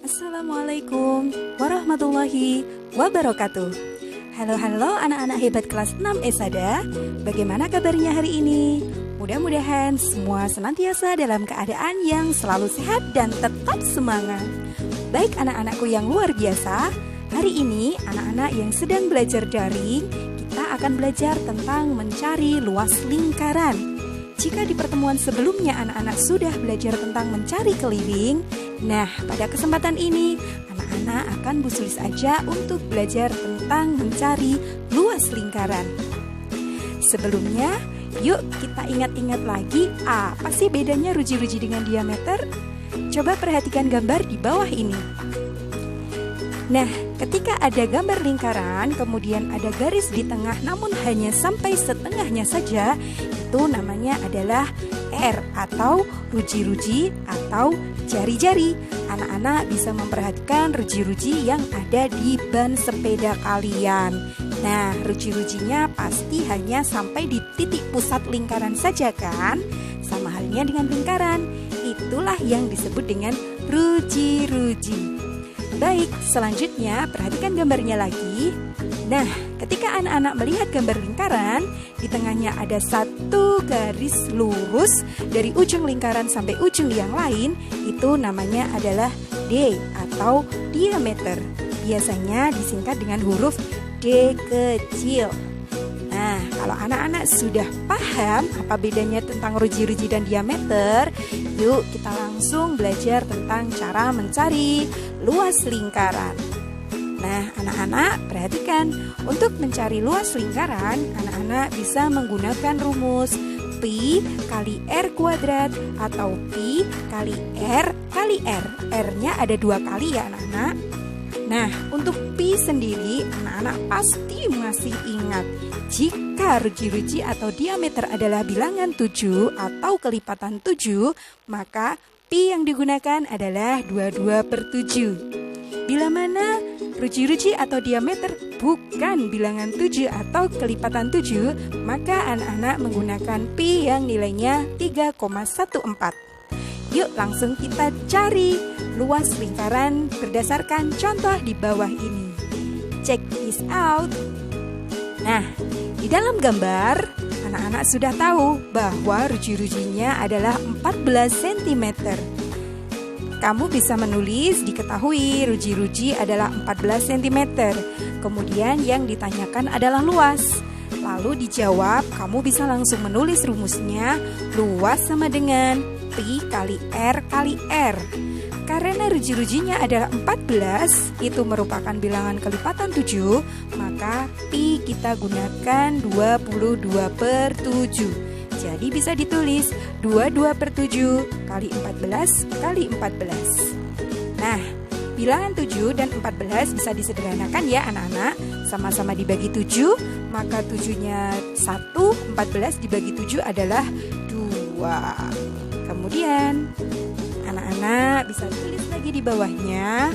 Assalamualaikum warahmatullahi wabarakatuh. Halo anak-anak hebat kelas 6 ESADA. Bagaimana kabarnya hari ini? Mudah-mudahan semua senantiasa dalam keadaan yang selalu sehat dan tetap semangat. Baik anak-anakku yang luar biasa, hari ini anak-anak yang sedang belajar daring, kita akan belajar tentang mencari luas lingkaran. Jika di pertemuan sebelumnya anak-anak sudah belajar tentang mencari keliling, nah pada kesempatan ini anak-anak akan busulis aja untuk belajar tentang mencari luas lingkaran. Sebelumnya, yuk kita ingat-ingat lagi apa sih bedanya ruji-ruji dengan diameter? Coba perhatikan gambar di bawah ini. Nah, ketika ada gambar lingkaran, kemudian ada garis di tengah namun hanya sampai setengahnya saja, itu namanya adalah R atau ruji-ruji atau jari-jari. Anak-anak bisa memperhatikan ruji-ruji yang ada di ban sepeda kalian. Nah, ruji-rujinya pasti hanya sampai di titik pusat lingkaran saja kan? Sama halnya dengan lingkaran. Itulah yang disebut dengan ruji-ruji. Baik, selanjutnya perhatikan gambarnya lagi. Nah, ketika anak-anak melihat gambar lingkaran, di tengahnya ada satu garis lurus dari ujung lingkaran sampai ujung yang lain, itu namanya adalah D atau diameter. Biasanya disingkat dengan huruf D kecil. Nah, kalau anak-anak sudah paham apa bedanya tentang ruji-ruji dan diameter, yuk kita langsung belajar tentang cara mencari luas lingkaran. Nah, anak-anak perhatikan, untuk mencari luas lingkaran, anak-anak bisa menggunakan rumus Pi kali R kuadrat atau Pi kali R kali R. R-nya ada 2 kali ya anak-anak. Nah, untuk Pi sendiri, anak-anak pasti masih ingat. Jika ruji-ruji atau diameter adalah bilangan 7 atau kelipatan 7, maka Pi yang digunakan adalah 22/7. Bila mana ruji-ruji atau diameter bukan bilangan 7 atau kelipatan 7, maka anak-anak menggunakan Pi yang nilainya 3,14. Yuk langsung kita cari luas lingkaran berdasarkan contoh di bawah ini. Check this out. Nah, di dalam gambar, anak-anak sudah tahu bahwa ruji-rujinya adalah 14 cm. Kamu bisa menulis, diketahui ruji-ruji adalah 14 cm. Kemudian yang ditanyakan adalah luas. Lalu dijawab, kamu bisa langsung menulis rumusnya, luas sama dengan Pi kali R kali R. Karena ruji-rujinya adalah 14, itu merupakan bilangan kelipatan 7, maka Pi kita gunakan 22/7. Jadi bisa ditulis 22/7 kali 14 kali 14. Nah, bilangan 7 dan 14 bisa disederhanakan ya anak-anak. Sama-sama dibagi 7, maka 7-nya 1, 14 dibagi 7 adalah 2. Kemudian anak-anak bisa tulis lagi di bawahnya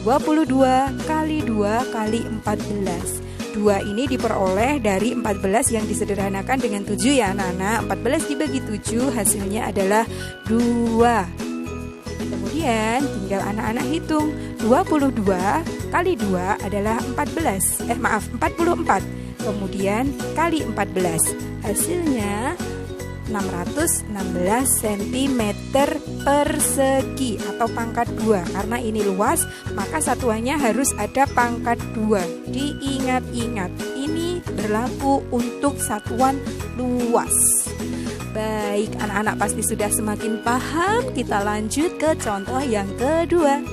22 kali 2 kali 14. 2 ini diperoleh dari 14 yang disederhanakan dengan 7 ya anak-anak. 14 dibagi 7 hasilnya adalah 2. Kemudian tinggal anak-anak hitung 22 kali 2 adalah 44. Kemudian kali 14 hasilnya 616 cm persegi atau pangkat 2. Karena ini luas, maka satuannya harus ada pangkat 2. Diingat-ingat, ini berlaku untuk satuan luas. Baik, anak-anak pasti sudah semakin paham. Kita lanjut ke contoh yang kedua.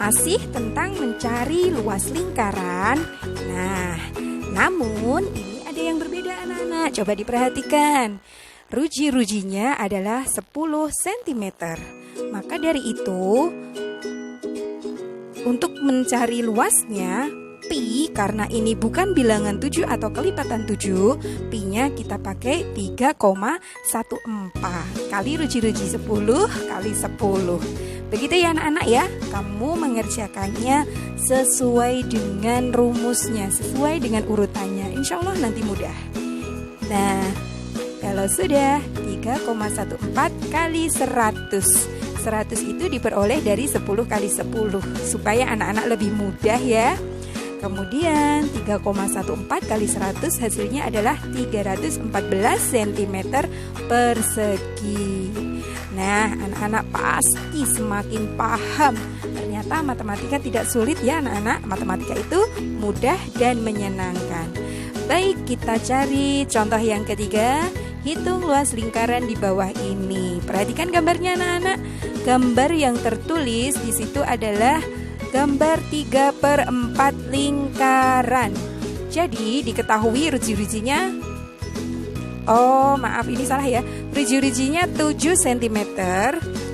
Masih tentang mencari luas lingkaran. Nah, namun ini ada yang berbeda anak-anak. Coba diperhatikan. Ruji-rujinya adalah 10 cm. Maka dari itu, untuk mencari luasnya, Pi karena ini bukan bilangan 7 atau kelipatan 7, Pi-nya kita pakai 3,14 kali ruji-ruji 10 kali 10. Begitu ya anak-anak ya, kamu mengerjakannya sesuai dengan rumusnya, sesuai dengan urutannya. Insya Allah nanti mudah. Nah, kalau sudah 3,14 kali 100. 100 itu diperoleh dari 10 kali 10 supaya anak-anak lebih mudah ya. Kemudian 3,14 kali 100 hasilnya adalah 314 cm persegi. Nah, anak-anak pasti semakin paham. Ternyata matematika tidak sulit ya anak-anak. Matematika itu mudah dan menyenangkan. Baik, kita cari contoh yang ketiga. Hitung luas lingkaran di bawah ini. Perhatikan gambarnya anak-anak. Gambar yang tertulis di situ adalah gambar 3/4 lingkaran. Jadi diketahui ruji-rujinya. Oh maaf ini salah ya. Ruji-rujinya 7 cm.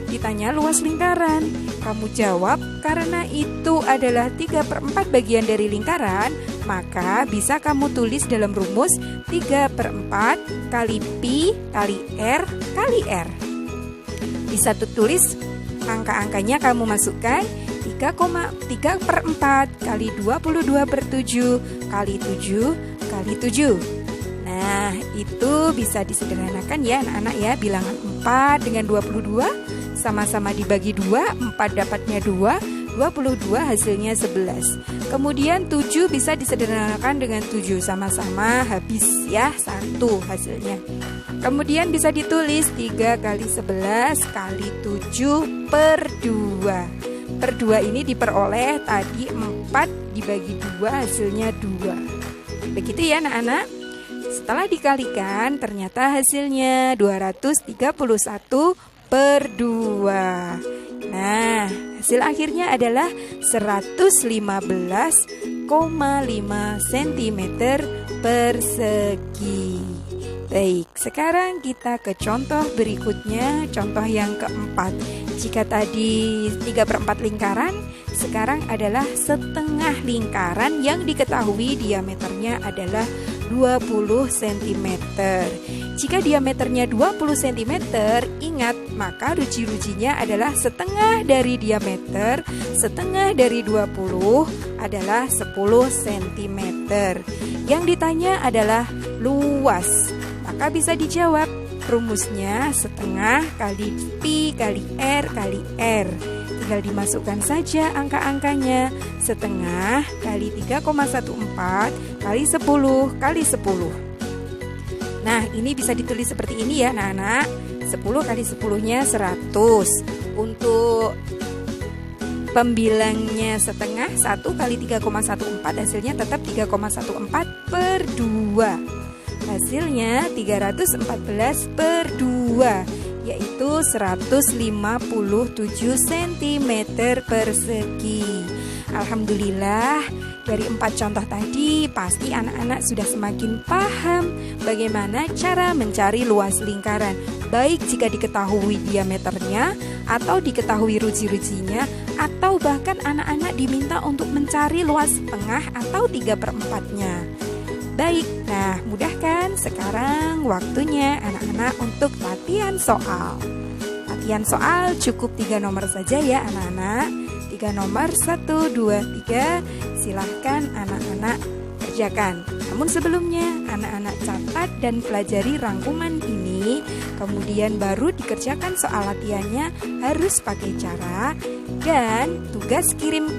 Ditanya luas lingkaran. Kamu jawab karena itu adalah 3/4 bagian dari lingkaran, maka bisa kamu tulis dalam rumus 3/4 kali pi kali r kali r. Bisa tulis angka-angkanya kamu masukkan 3,4 kali 22/7 kali 7 kali 7. Nah, itu bisa disederhanakan ya anak-anak ya. Bilangan 4 dengan 22 sama-sama dibagi 2, 4 dapatnya 2, 22 hasilnya 11. Kemudian 7 bisa disederhanakan dengan 7, sama-sama habis ya 1 hasilnya. Kemudian bisa ditulis 3 kali 11 kali 7 per 2. Per 2 ini diperoleh tadi 4 dibagi 2 hasilnya 2. Begitu ya anak-anak. Setelah dikalikan ternyata hasilnya 231 per 2. Nah, hasil akhirnya adalah 115,5 cm persegi. Baik, sekarang kita ke contoh berikutnya, contoh yang keempat. Jika tadi 3/4 lingkaran, sekarang adalah setengah lingkaran yang diketahui diameternya adalah 20 cm. Jika diameternya 20 cm, ingat maka ruji-rujinya adalah setengah dari diameter, setengah dari 20 adalah 10 cm. Yang ditanya adalah luas. Maka bisa dijawab rumusnya setengah kali pi kali r kali r. Tinggal dimasukkan saja angka-angkanya. Setengah kali 3,14 kali 10 kali 10. Nah, ini bisa ditulis seperti ini ya anak-anak. 10 kali 10-nya 100. Untuk pembilangnya setengah, 1 kali 3,14 hasilnya tetap 3,14 per 2. Hasilnya 314 per 2, yaitu 157 cm persegi. Alhamdulillah, dari 4 contoh tadi pasti anak-anak sudah semakin paham bagaimana cara mencari luas lingkaran, baik jika diketahui diameternya atau diketahui ruji-rujinya, atau bahkan anak-anak diminta untuk mencari luas setengah atau 3/4-nya. Baik, nah mudah kan? Sekarang waktunya anak-anak untuk latihan soal. Latihan soal cukup 3 nomor saja ya anak-anak. 3 nomor 1, 2, 3. Silahkan anak-anak kerjakan. Namun sebelumnya anak-anak catat dan pelajari rangkuman ini. Kemudian baru dikerjakan soal latihannya harus pakai cara. Dan tugas kirim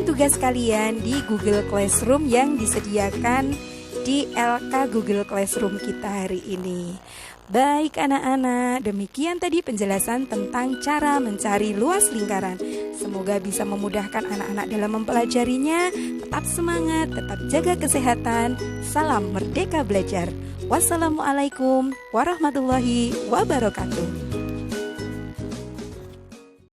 tugas kalian di Google Classroom yang disediakan di LK Google Classroom kita hari ini. Baik anak-anak, demikian tadi penjelasan tentang cara mencari luas lingkaran. Semoga bisa memudahkan anak-anak dalam mempelajarinya. Tetap semangat, tetap jaga kesehatan. Salam merdeka belajar. Wassalamualaikum warahmatullahi wabarakatuh.